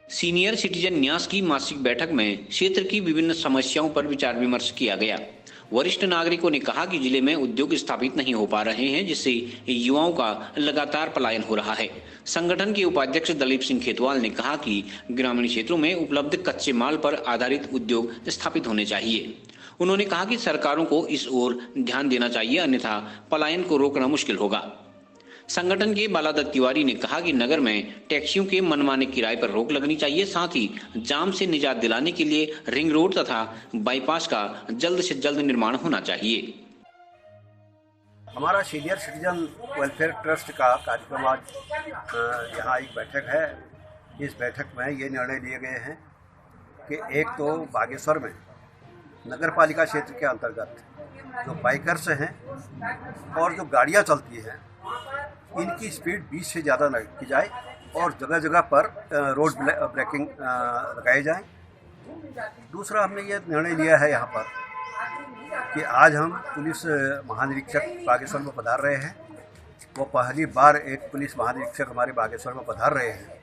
Senior citizen न्यास की मासिक बैठक में क्षेत्र की विभिन्न समस्याओं पर विचार विमर्श किया गया। वरिष्ठ नागरिकों ने कहा कि जिले में उद्योग स्थापित नहीं हो पा रहे हैं, जिससे युवाओं का लगातार पलायन हो रहा है। संगठन के उपाध्यक्ष दलीप सिंह खेतवाल ने कहा कि ग्रामीण क्षेत्रों में उपलब्ध कच्चे माल पर आधारित उद्योग स्थापित होने चाहिए। उन्होंने कहा कि सरकारों को इस ओर ध्यान देना चाहिए, अन्यथा पलायन को रोकना मुश्किल होगा। संगठन के बालादत्त तिवारी ने कहा कि नगर में टैक्सियों के मनमाने किराए पर रोक लगनी चाहिए, साथ ही जाम से निजात दिलाने के लिए रिंग रोड तथा बाईपास का जल्द से जल्द निर्माण होना चाहिए। हमारा सीनियर सिटीजन वेलफेयर ट्रस्ट का कार्यक्रम आज यहाँ एक बैठक है। इस बैठक में ये निर्णय लिए गए हैं कि एक तो बागेश्वर में नगर पालिका क्षेत्र के अंतर्गत जो बाइकर्स हैं और जो गाड़ियाँ चलती हैं, इनकी स्पीड 20 से ज़्यादा न की जाए और जगह जगह पर रोड ब्रेकिंग लगाए जाए। दूसरा, हमने ये निर्णय लिया है यहाँ पर कि आज हम पुलिस महानिरीक्षक बागेश्वर में पधार रहे हैं। वो पहली बार एक पुलिस महानिरीक्षक हमारे बागेश्वर में पधार रहे हैं,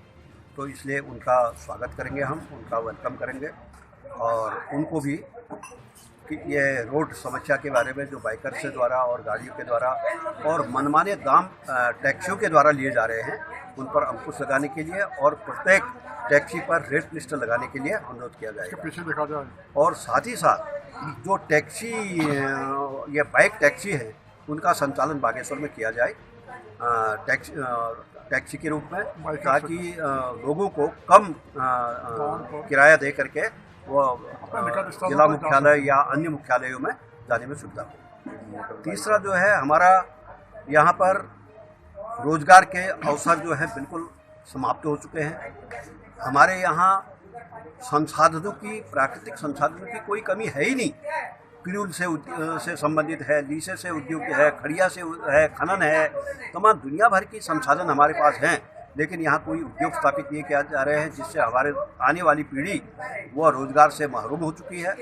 तो इसलिए उनका स्वागत करेंगे, हम उनका वेलकम करेंगे और उनको भी कि ये रोड समस्या के बारे में जो बाइकर्स के द्वारा और गाड़ियों के द्वारा और मनमाने दाम टैक्सियों के द्वारा लिए जा रहे हैं, उन पर अंकुश लगाने के लिए और प्रत्येक टैक्सी पर रेट लिस्ट लगाने के लिए अनुरोध किया जाएगा। पीछे देखा जाए और साथ ही साथ जो टैक्सी ये बाइक टैक्सी है, उनका संचालन बागेश्वर में किया जाए टैक्सी के रूप में, ताकि लोगों को कम किराया दे करके वो जिला मुख्यालय या अन्य मुख्यालयों में जाने में सुविधा हो। तीसरा जो है, हमारा यहाँ पर रोजगार के अवसर जो है बिल्कुल समाप्त हो चुके हैं। हमारे यहाँ संसाधनों की, प्राकृतिक संसाधनों की कोई कमी है ही नहीं। पिरूल से संबंधित है, लीसे से उद्योग है, खड़िया से है, खनन है, तमाम दुनिया भर की संसाधन हमारे पास हैं, लेकिन यहाँ कोई उद्योग स्थापित नहीं किया जा रहे हैं, जिससे हमारे आने वाली पीढ़ी वो रोजगार से महरूम हो चुकी है।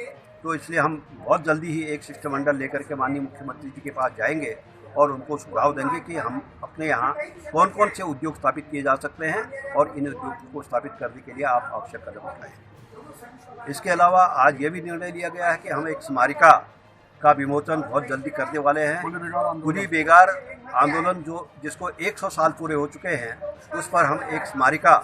तो इसलिए हम बहुत जल्दी ही एक शिष्टमंडल लेकर के माननीय मुख्यमंत्री जी के पास जाएंगे और उनको सुझाव देंगे कि हम अपने यहाँ कौन कौन से उद्योग स्थापित किए जा सकते हैं और इन उद्योगों को स्थापित करने के लिए आप आवश्यक कदम उठाएं। इसके अलावा आज ये भी निर्णय लिया गया है कि हम एक स्मारिका का विमोचन बहुत जल्दी करने वाले हैं। कुली बेगार आंदोलन जिसको 100 साल पूरे हो चुके हैं, उस पर हम एक स्मारिका,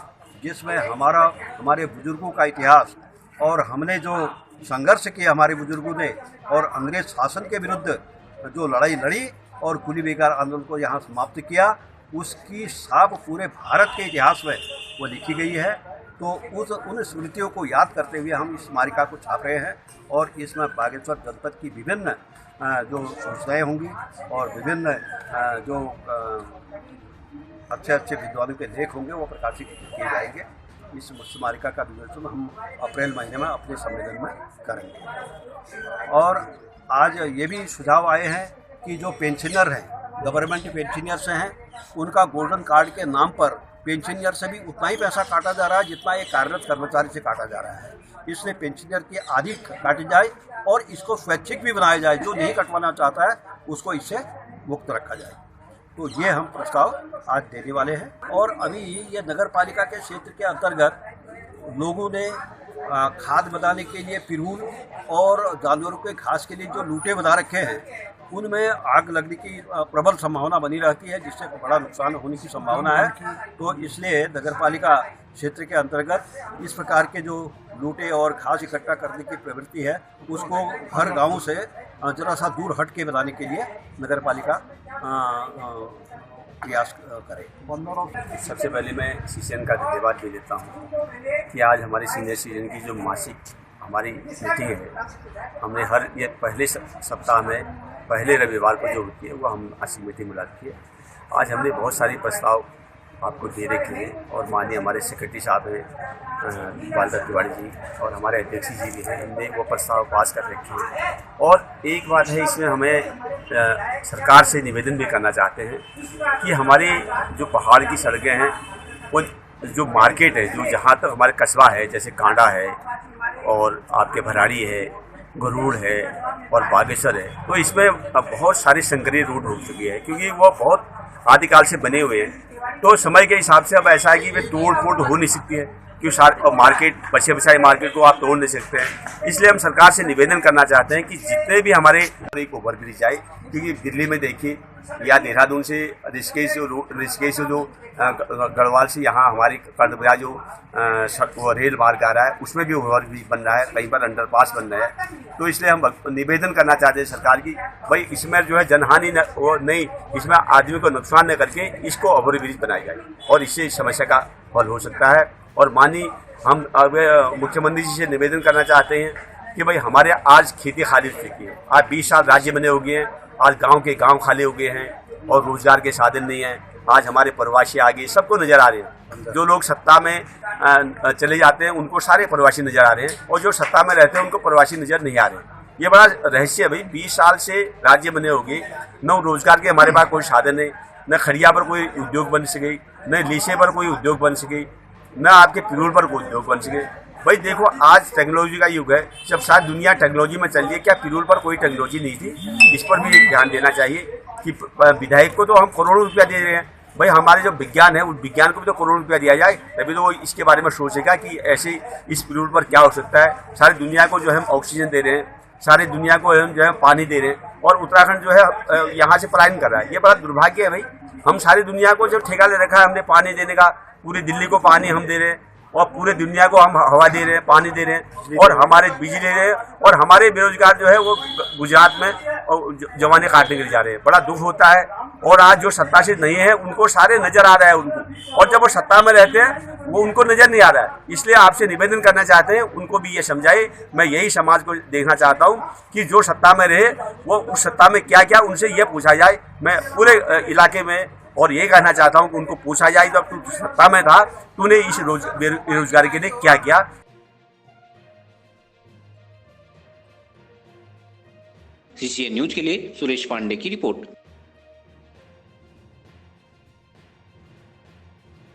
जिसमें हमारे बुजुर्गों का इतिहास और हमने जो संघर्ष किया हमारे बुजुर्गों ने और अंग्रेज शासन के विरुद्ध जो लड़ाई लड़ी और कुली बेगार आंदोलन को यहाँ समाप्त किया, उसकी छाप पूरे भारत के इतिहास में वो लिखी गई है। तो उन स्मृतियों को याद करते हुए हम इस स्मारिका को छाप रहे हैं और इसमें बागेश्वर जनपद की विभिन्न जो सूचनाएँ होंगी और विभिन्न जो अच्छे अच्छे विद्वानों के लेख होंगे वो प्रकाशित किए जाएंगे। इस स्मारिका का विमोचन हम अप्रैल महीने में अपने सम्मेलन में करेंगे। और आज ये भी सुझाव आए हैं कि जो पेंशनर हैं, गवर्नमेंट पेंशनर्स हैं, उनका गोल्डन कार्ड के नाम पर पेंशनर से भी उतना ही पैसा काटा जा रहा है जितना एक कार्यरत कर्मचारी से काटा जा रहा है। इसलिए पेंशनर की आधी काटी जाए और इसको स्वैच्छिक भी बनाया जाए। जो नहीं कटवाना चाहता है उसको इससे मुक्त रखा जाए। तो ये हम प्रस्ताव आज देने वाले हैं। और अभी ये नगर पालिका के क्षेत्र के अंतर्गत लोगों ने खाद बनाने के लिए पिरूल और जानवरों के घास के लिए जो लूटे बना रखे हैं, उनमें आग लगने की प्रबल संभावना बनी रहती है, जिससे बड़ा नुकसान होने की संभावना है। तो इसलिए नगर पालिका क्षेत्र के अंतर्गत इस प्रकार के जो लूटे और घास इकट्ठा करने की प्रवृत्ति है, उसको हर गांव से जरा सा दूर हट के बनाने के लिए नगर पालिका प्रयास करे। सबसे पहले मैं सीसीएन का धन्यवाद दे देता हूँ कि आज हमारे सीनियर सिटीजन की जो मासिक हमारी मीटिंग है, हमने हर ये पहले सप्ताह में पहले रविवार को जो होती है वो हम ऐसी मीटिंग बुलाती है। आज हमने बहुत सारे प्रस्ताव आपको दे रखे हैं और माननीय हमारे सेक्रेटरी साहब हैं बालादत्त तिवारी जी और हमारे अध्यक्ष जी भी हैं, इनने वो प्रस्ताव पास कर रखे हैं। और एक बात है, इसमें हमें सरकार से निवेदन भी करना चाहते हैं कि हमारे जो पहाड़ की सड़कें हैं, वो जो मार्केट है, जो जहाँ तक हमारे कस्बा है, जैसे कांडा है और आपके भराड़ी है, गरुड़ है और बागेश्वर है, तो इसमें बहुत सारी संकरीय रोड हो चुकी है, क्योंकि वो बहुत आदिकाल से बने हुए हैं। तो समय के हिसाब से अब ऐसा है कि वे तोड़ फोड़ हो नहीं सकती है। कि मार्केट बचे बचाए मार्केट को आप तोड़ नहीं सकते हैं। इसलिए हम सरकार से निवेदन करना चाहते हैं कि जितने भी हमारे एक ओवरब्रिज आए, क्योंकि दिल्ली में देखिए या देहरादून से ऋषिकेश से जो गढ़वाल से यहाँ हमारी कर्दबया जो वो रेल मार्ग आ रहा है उसमें भी ओवरब्रिज बन रहा है, कहीं पर अंडरपास बन रहा है। तो इसलिए हम निवेदन करना चाहते हैं सरकार की, भाई इसमें जो है जनहानि नहीं, इसमें आदमी को नुकसान न करके इसको ओवरब्रिज बनाया जाए और इससे इस समस्या का हल हो सकता है। और माननीय हम मुख्यमंत्री जी से निवेदन करना चाहते हैं कि भाई हमारे आज खेती खाली हो चुकी है, आज 20 साल राज्य बने हो गए हैं, आज गांव के गांव खाली हो गए हैं और रोजगार के साधन नहीं है। आज हमारे प्रवासी आ गए, सबको नज़र आ रहे हैं। जो लोग सत्ता में चले जाते हैं उनको सारे प्रवासी नज़र आ रहे हैं और जो सत्ता में रहते हैं उनको प्रवासी नज़र नहीं आ रहे हैं। ये बड़ा रहस्य है भाई। 20 साल से राज्य बने हो गए, न रोजगार के हमारे पास कोई साधन है, न खड़िया पर कोई उद्योग बन सके, न लीसे पर कोई उद्योग बन सके, न आपके पिरूल पर कोई उद्योग बन सके। भाई देखो आज टेक्नोलॉजी का युग है, जब सारी दुनिया टेक्नोलॉजी में चल रही है, क्या पिरूल पर कोई टेक्नोलॉजी नहीं थी? इस पर भी ध्यान देना चाहिए कि विधायक को तो हम करोड़ों रुपया दे रहे हैं, भाई हमारे जो विज्ञान है उस विज्ञान को भी तो करोड़ों रुपया दिया जाए, तभी तो वो इसके बारे में सोचेगा कि ऐसे इस पिरूल पर क्या हो सकता है। सारी दुनिया को जो है हम ऑक्सीजन दे रहे हैं, सारी दुनिया को हम जो है पानी दे रहे हैं और उत्तराखंड जो है यहाँ से पलायन कर रहा है। ये बड़ा दुर्भाग्य है भाई। हम सारी दुनिया को जो ठेका ले रखा है हमने पानी देने का, पूरी दिल्ली को पानी हम दे रहे हैं और पूरे दुनिया को हम हवा दे रहे हैं, पानी दे रहे हैं और हमारे बिजली दे रहे हैं और हमारे बेरोजगार जो है वो गुजरात में जवाने काटने के लिए जा रहे हैं। बड़ा दुख होता है। और आज जो सत्ता से नहीं है उनको सारे नजर आ रहा है उनको, और जब वो सत्ता में रहते हैं वो उनको नजर नहीं आ रहा है। इसलिए आपसे निवेदन करना चाहते हैं उनको भी ये समझाए। मैं यही समाज को देखना चाहता हूँ कि जो सत्ता में रहे वो उस सत्ता में क्या क्या उनसे ये पूछा जाए। मैं पूरे इलाके में और ये कहना चाहता हूँ कि उनको पूछा जाए जब तू सत्ता में था तूने इस बेरोजगारी के लिए क्या किया। CCN न्यूज के लिए सुरेश पांडे की रिपोर्ट।